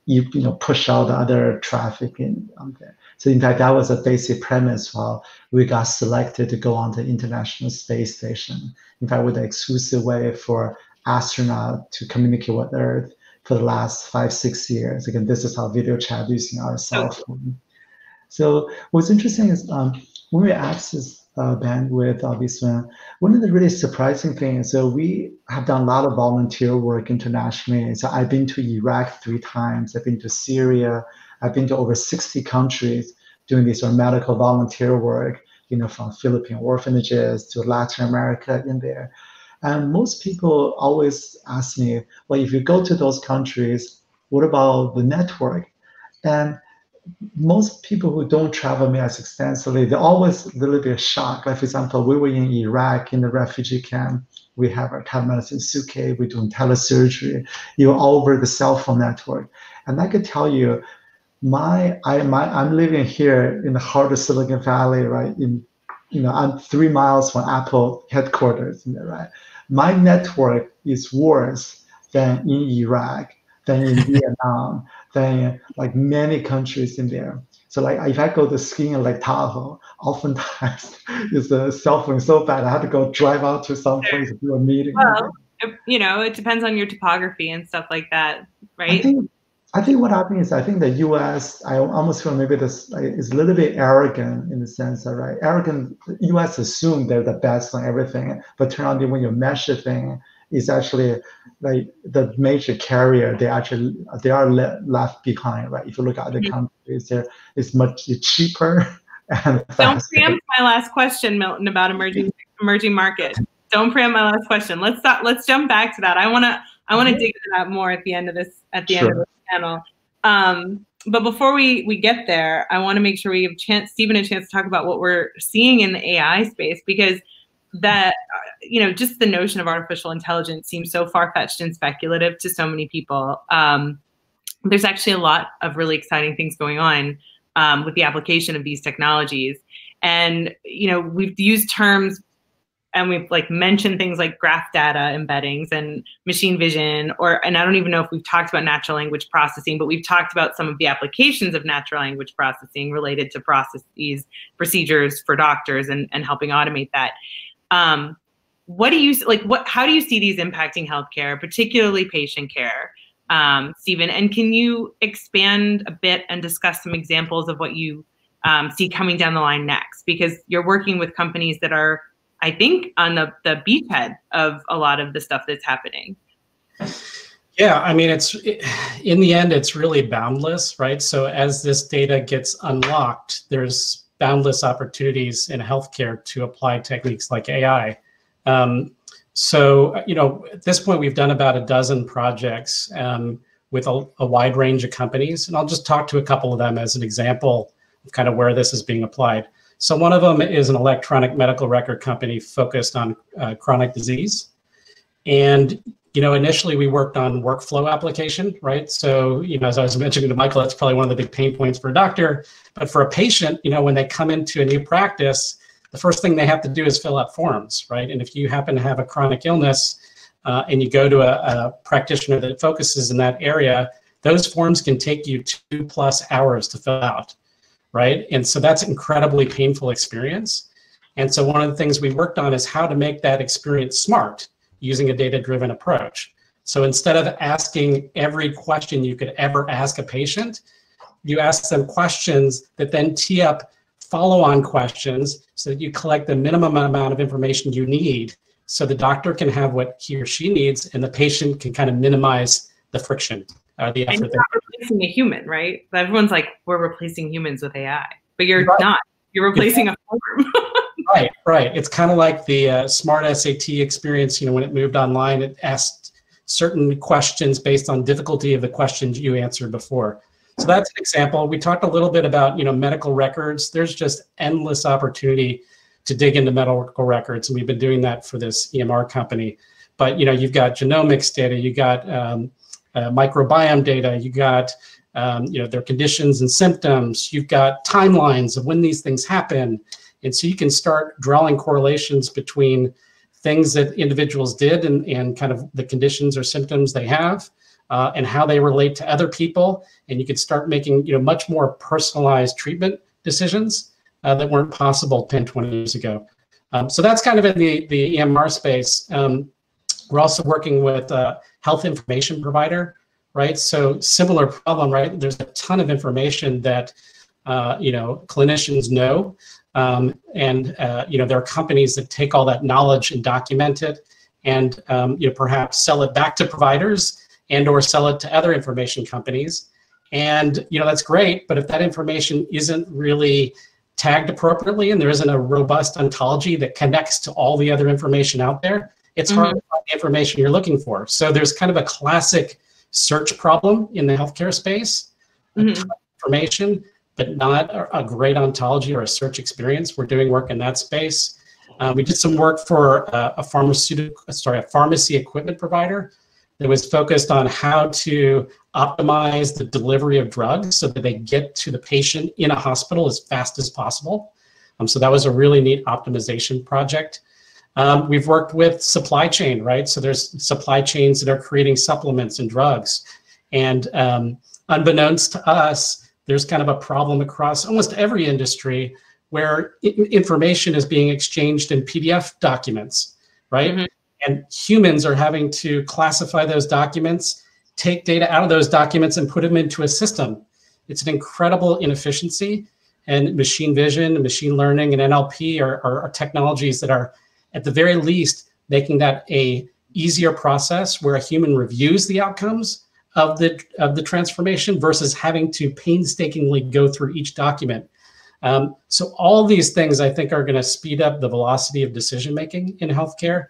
you push out the other traffic on there. So in fact, that was a basic premise while we got selected to go on the International Space Station. In fact, with the exclusive way for astronauts to communicate with Earth for the last 5-6 years. Again, this is how video chat using our cell phone. So what's interesting is when we access bandwidth, obviously, one of the really surprising things, so we have done a lot of volunteer work internationally. So I've been to Iraq 3 times, I've been to Syria, I've been to over 60 countries doing this medical volunteer work, from Philippine orphanages to Latin America in there. And most people always ask me, well, if you go to those countries, what about the network? And most people who don't travel me as extensively, they're always a little bit shocked. Like, for example, we were in Iraq in the refugee camp. We have our telemedicine suitcase, we're doing telesurgery, all over the cell phone network. And I could tell you, I'm living here in the heart of Silicon Valley, right? I'm 3 miles from Apple headquarters, right? My network is worse than in Iraq, than in Vietnam, than like many countries in there. So like if I go to skiing in Lake Tahoe, oftentimes the cell phone is so bad I have to go drive out to some place to do a meeting. Well, it depends on your topography and stuff like that, right? I think what happened is I think the U.S. I almost feel maybe this is a little bit arrogant in the sense that arrogant. U.S. assume they're the best on everything, but turn out that when you measure thing, is actually like the major carrier. They are left behind, right? If you look at other countries, it's much cheaper and faster. Don't preempt my last question, Milton, about emerging markets. Don't preempt my last question. Let's jump back to that. I want to dig into that more at the end of this end of this panel. But before we get there, I want to make sure we give Stephen a chance to talk about what we're seeing in the AI space, because that, just the notion of artificial intelligence seems so far-fetched and speculative to so many people. There's actually a lot of really exciting things going on with the application of these technologies. And, we've used terms and we've mentioned things like graph data embeddings and machine vision, and I don't even know if we've talked about natural language processing, but we've talked about some of the applications of natural language processing related to processes, procedures for doctors and helping automate that. What do you how do you see these impacting healthcare, particularly patient care, Stephen? And can you expand a bit and discuss some examples of what you see coming down the line next? Because you're working with companies that are, I think, on the beachhead of a lot of the stuff that's happening. Yeah, I mean, in the end, it's really boundless, right? So as this data gets unlocked, there's boundless opportunities in healthcare to apply techniques like AI. So, at this point, we've done about a dozen projects with a wide range of companies. And I'll just talk to a couple of them as an example of kind of where this is being applied. So one of them is an electronic medical record company focused on chronic disease. And, initially we worked on workflow application, right? So, as I was mentioning to Michael, that's probably one of the big pain points for a doctor. But for a patient, when they come into a new practice, the first thing they have to do is fill out forms, right? And if you happen to have a chronic illness and you go to a practitioner that focuses in that area, those forms can take you 2+ hours to fill out, right? And so that's an incredibly painful experience. And so one of the things we worked on is how to make that experience smart using a data-driven approach. So instead of asking every question you could ever ask a patient, you ask them questions that then tee up follow-on questions so that you collect the minimum amount of information you need so the doctor can have what he or she needs and the patient can kind of minimize the friction. The effort. And you're not replacing a human, right? Everyone's like, we're replacing humans with AI, but you're not. You're replacing a form. Right. It's kind of like the smart SAT experience. When it moved online, it asked certain questions based on difficulty of the questions you answered before. So that's an example. We talked a little bit about medical records. There's just endless opportunity to dig into medical records, and we've been doing that for this EMR company. But you've got genomics data, you got microbiome data, you got their conditions and symptoms, you've got timelines of when these things happen. And so you can start drawing correlations between things that individuals did and kind of the conditions or symptoms they have and how they relate to other people. And you could start making much more personalized treatment decisions that weren't possible 10, 20 years ago. So that's kind of in the EMR space. We're also working with a health information provider, right? So similar problem, right? There's a ton of information that clinicians know, and there are companies that take all that knowledge and document it, and perhaps sell it back to providers and/or sell it to other information companies. And that's great, but if that information isn't really tagged appropriately and there isn't a robust ontology that connects to all the other information out there, it's hard to find the information you're looking for. So there's kind of a classic search problem in the healthcare space, a ton of information, but not a great ontology or a search experience. We're doing work in that space. We did some work for a pharmacy equipment provider that was focused on how to optimize the delivery of drugs so that they get to the patient in a hospital as fast as possible. So that was a really neat optimization project. We've worked with supply chain, right? So there's supply chains that are creating supplements and drugs. And unbeknownst to us, there's kind of a problem across almost every industry where information is being exchanged in PDF documents, right? And humans are having to classify those documents take data out of those documents and put them into a system. It's an incredible inefficiency, and machine vision, machine learning, and NLP are technologies that are, at the very least, making that a easier process where a human reviews the outcomes of the transformation versus having to painstakingly go through each document. So all these things, I think, are going to speed up the velocity of decision making in healthcare,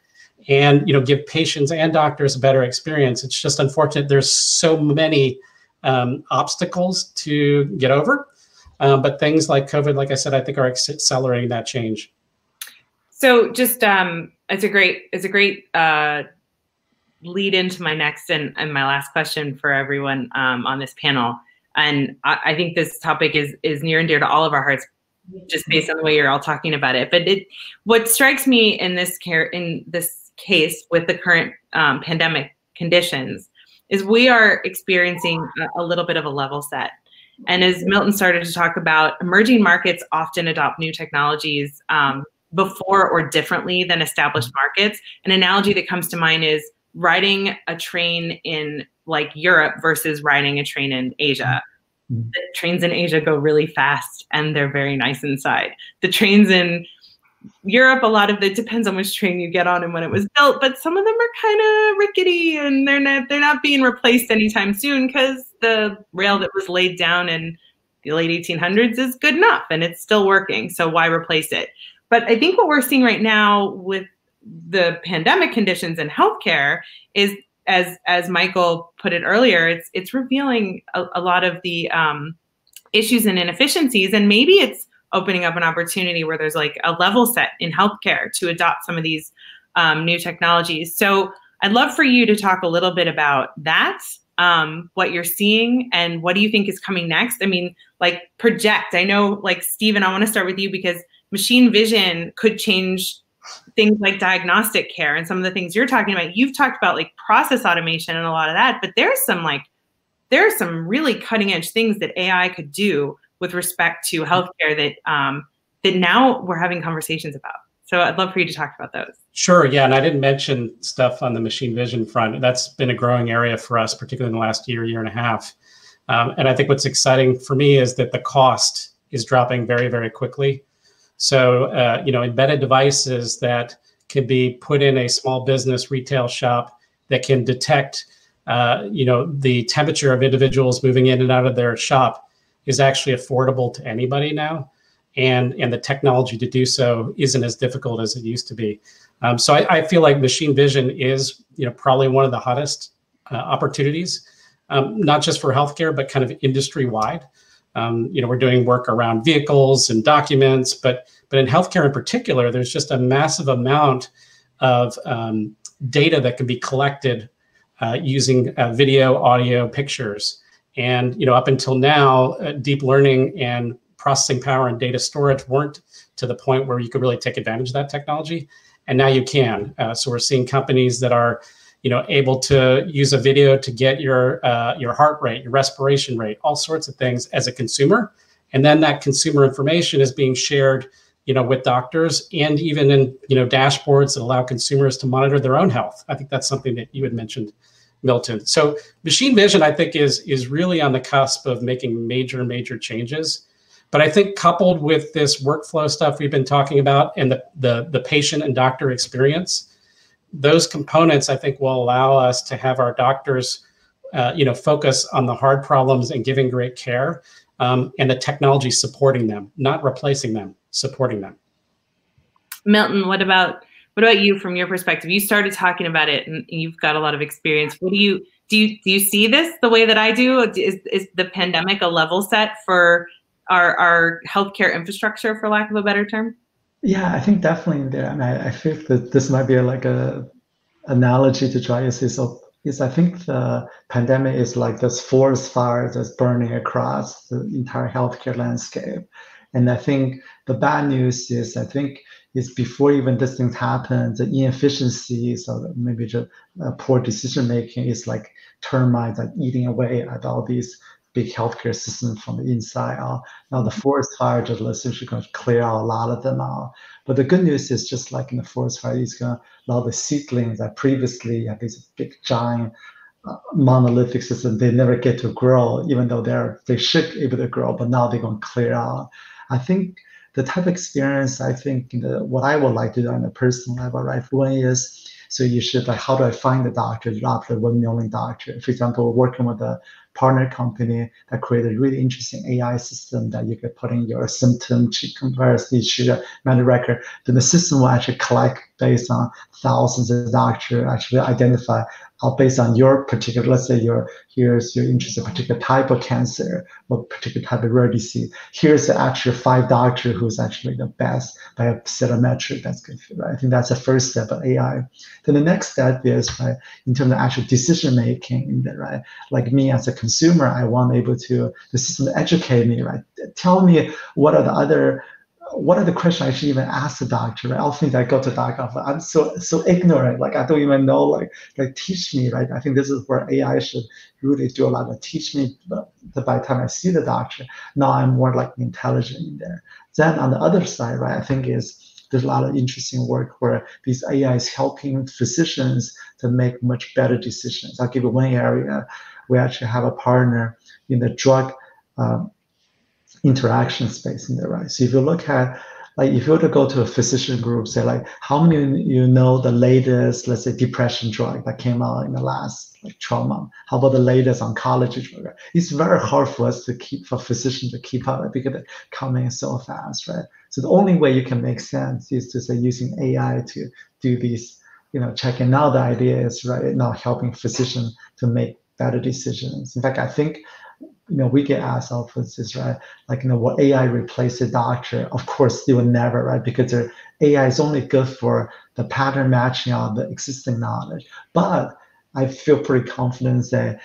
and give patients and doctors a better experience. It's just unfortunate there's so many obstacles to get over, but things like COVID, like I said, I think are accelerating that change. So just it's a great lead into my next and my last question for everyone on this panel. And I think this topic is near and dear to all of our hearts, just based on the way you're all talking about it. But what strikes me in this case with the current pandemic conditions is we are experiencing a little bit of a level set. And as Milton started to talk about, emerging markets often adopt new technologies before or differently than established markets. An analogy that comes to mind is riding a train in like Europe versus riding a train in Asia. The trains in Asia go really fast and they're very nice inside. The trains in Europe, a lot of it depends on which train you get on and when it was built, but some of them are kind of rickety and they're not being replaced anytime soon because the rail that was laid down in the late 1800s is good enough and it's still working. So why replace it? But I think what we're seeing right now with the pandemic conditions in healthcare is, as Michael put it earlier, it's revealing a lot of the issues and inefficiencies, and maybe it's opening up an opportunity where there's like a level set in healthcare to adopt some of these new technologies. So I'd love for you to talk a little bit about that, what you're seeing and what do you think is coming next? I mean, like project. I know, like Stephen, I want to start with you because machine vision could change things like diagnostic care and some of the things you're talking about. You've talked about like process automation and a lot of that, but there are some really cutting edge things that AI could do with respect to healthcare that now we're having conversations about. So I'd love for you to talk about those. Sure, yeah, and I didn't mention stuff on the machine vision front. That's been a growing area for us, particularly in the last year and a half. And I think what's exciting for me is that the cost is dropping very, very quickly. So, embedded devices that can be put in a small business retail shop that can detect, the temperature of individuals moving in and out of their shop is actually affordable to anybody now. And the technology to do so isn't as difficult as it used to be. So I feel like machine vision is, probably one of the hottest opportunities, not just for healthcare, but kind of industry-wide. We're doing work around vehicles and documents, but in healthcare in particular, there's just a massive amount of data that can be collected using video, audio, pictures. And up until now, deep learning and processing power and data storage weren't to the point where you could really take advantage of that technology. And now you can. So we're seeing companies that are able to use a video to get your heart rate, your respiration rate, all sorts of things as a consumer. And then that consumer information is being shared, with doctors and even in, dashboards that allow consumers to monitor their own health. I think that's something that you had mentioned, Milton. So machine vision, I think, is really on the cusp of making major, major changes. But I think coupled with this workflow stuff we've been talking about and the patient and doctor experience, those components, I think, will allow us to have our doctors, focus on the hard problems and giving great care, and the technology supporting them, not replacing them, supporting them. Milton, what about you from your perspective? You started talking about it, and you've got a lot of experience. What do you see this the way that I do? Is the pandemic a level set for our healthcare infrastructure, for lack of a better term? Yeah, I think definitely there. And I feel that this might be like a analogy to try to see. So I think the pandemic is like this forest fire that's burning across the entire healthcare landscape. And I think the bad news is, before even these things happen, the inefficiencies or maybe the poor decision making is like termites like eating away at all these big healthcare systems from the inside out. Now the forest fire just essentially going to clear out a lot of them out. But the good news is, just like in the forest fire, it's going to allow the seedlings that previously had these big giant monolithic system. They never get to grow, even though they should be able to grow, but now they're going to clear out. I think the type of experience, I think what I would like to do on a personal level, right? One is, so you should like, how do I find the doctor after 1 million doctor? For example, working with a partner company that created a really interesting AI system that you could put in your symptom, comparison to medical record. Then the system will actually collect based on thousands of doctors, actually identify based on your particular, let's say here's your interest in a particular type of cancer or particular type of rare disease. Here's the actual 5 doctor who's actually the best by a set of metric that's good for, right? I think that's the first step of AI. Then the next step is, right, in terms of actual decision making, right? Like me as a consumer, I want the system to educate me, right? Tell me what are the questions I should even ask the doctor, right? Often I go to the doctor, I'm so ignorant, like I don't even know, like teach me, right? I think this is where AI should really do a lot of teach me, but by the time I see the doctor, now I'm more like intelligent in there. Then on the other side, right, I think there's a lot of interesting work where these AI is helping physicians to make much better decisions. I'll give you one area. We actually have a partner in the drug interaction space in there, right? So if you look at, like, if you were to go to a physician group, say, like, how many you know the latest, let's say, depression drug that came out in the last like 12 months? How about the latest oncology drug? Right? It's very hard for physicians to keep up, right? Because they're coming so fast, right? So the only way you can make sense is to say using AI to do these, checking. Now the idea is, right, now helping physicians to make better decisions. In fact, I think we get asked often is, right, like, will AI replace the doctor? Of course, they will never, right? Because AI is only good for the pattern matching of the existing knowledge. But I feel pretty confident that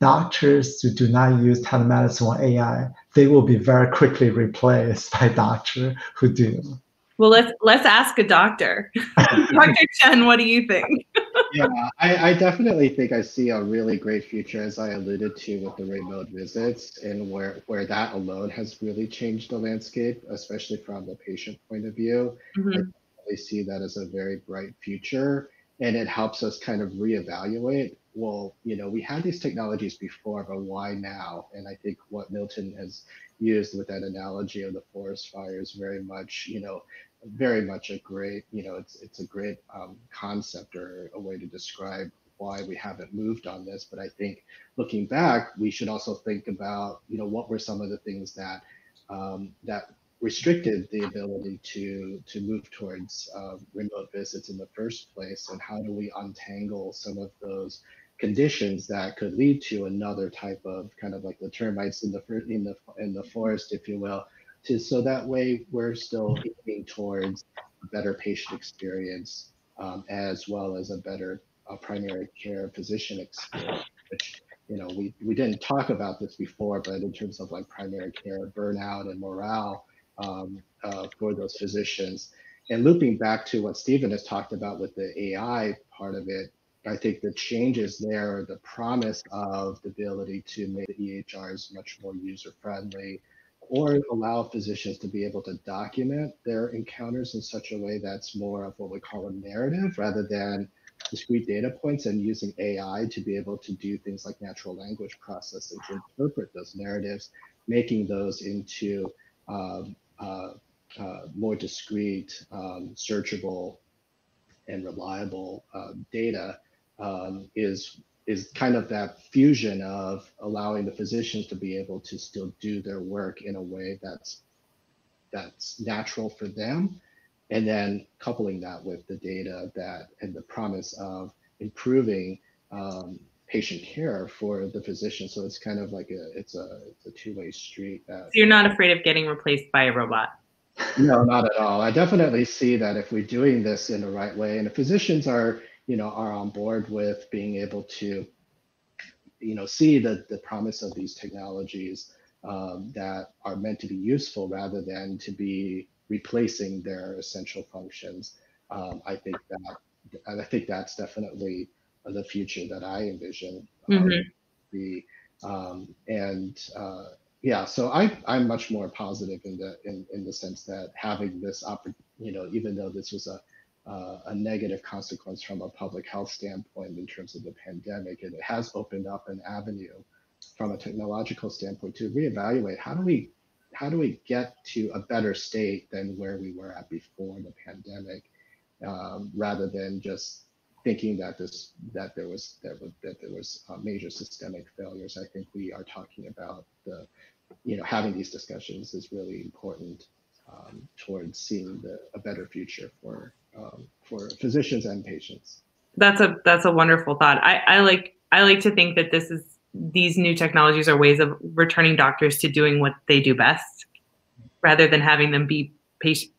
doctors who do not use telemedicine or AI, they will be very quickly replaced by doctors who do. Well, let's ask a doctor. Dr. Chen, what do you think? Yeah, I definitely think I see a really great future, as I alluded to, with the remote visits, and where that alone has really changed the landscape, especially from the patient point of view. Mm-hmm. I definitely see that as a very bright future, and it helps us kind of reevaluate. Well, we had these technologies before, but why now? And I think what Milton has used with that analogy of the forest fires very much a great, it's a great concept or a way to describe why we haven't moved on this. But I think looking back, we should also think about, what were some of the things that that restricted the ability to move towards remote visits in the first place, and how do we untangle some of those conditions that could lead to another type of, kind of like the termites in the forest, if you will. So that way we're still aiming towards a better patient experience, as well as a better primary care physician experience, which, we didn't talk about this before, but in terms of like primary care burnout and morale for those physicians. And looping back to what Stephen has talked about with the AI part of it, I think the changes there, the promise of the ability to make the EHRs much more user-friendly, or allow physicians to be able to document their encounters in such a way that's more of what we call a narrative, rather than discrete data points, and using AI to be able to do things like natural language processing to interpret those narratives, making those into more discrete, searchable, and reliable data, is kind of that fusion of allowing the physicians to be able to still do their work in a way that's natural for them, and then coupling that with the data and the promise of improving patient care for the physician. So it's kind of like it's a two-way street. So you're not afraid of getting replaced by a robot? No, not at all. I definitely see that if we're doing this in the right way, and the physicians are on board with being able to, see the promise of these technologies that are meant to be useful rather than to be replacing their essential functions. I think that's definitely the future that I envision. Yeah, so I'm much more positive in the sense that having this even though this was a negative consequence from a public health standpoint in terms of the pandemic, and it has opened up an avenue from a technological standpoint to reevaluate how do we get to a better state than where we were at before the pandemic, rather than just thinking that there was major systemic failures. I think we are talking about having these discussions is really important towards seeing a better future for physicians and patients. That's a wonderful thought. I like to think that these new technologies are ways of returning doctors to doing what they do best, rather than having them be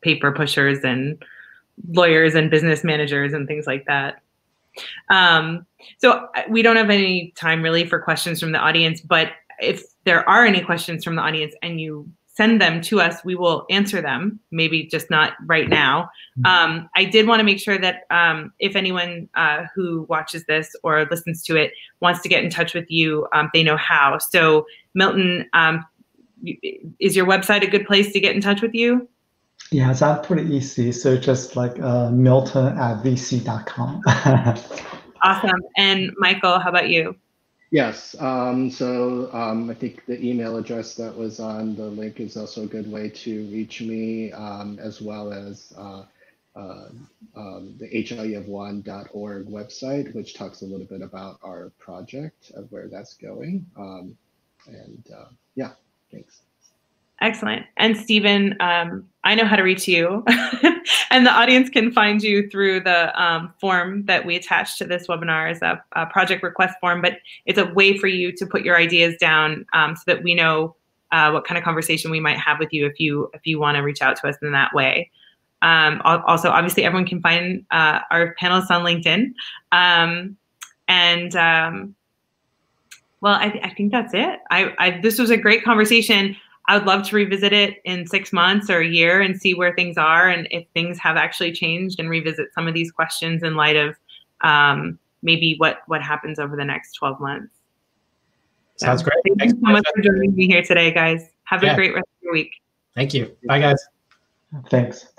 paper pushers and lawyers and business managers and things like that. So we don't have any time really for questions from the audience, but if there are any questions from the audience and you send them to us, we will answer them, maybe just not right now. I did want to make sure that if anyone who watches this or listens to it wants to get in touch with you, they know how. So Milton, is your website a good place to get in touch with you? Yeah, it's pretty easy. So just like milton@vc.com. Awesome. And Michael, how about you? Yes. I think the email address that was on the link is also a good way to reach me, as well as the HIEof1.org website, which talks a little bit about our project of where that's going. Yeah, thanks. Excellent. And Stephen, I know how to reach you, and the audience can find you through the form that we attached to this webinar as a project request form, but it's a way for you to put your ideas down so that we know what kind of conversation we might have with you if you want to reach out to us in that way. Also, obviously, everyone can find our panelists on LinkedIn. Well, I think that's it. This was a great conversation. I would love to revisit it in 6 months or a year and see where things are and if things have actually changed, and revisit some of these questions in light of maybe what happens over the next 12 months. Sounds great. Thank you so much for joining me here today, guys. Have a great rest of your week. Thank you. Bye, guys. Thanks.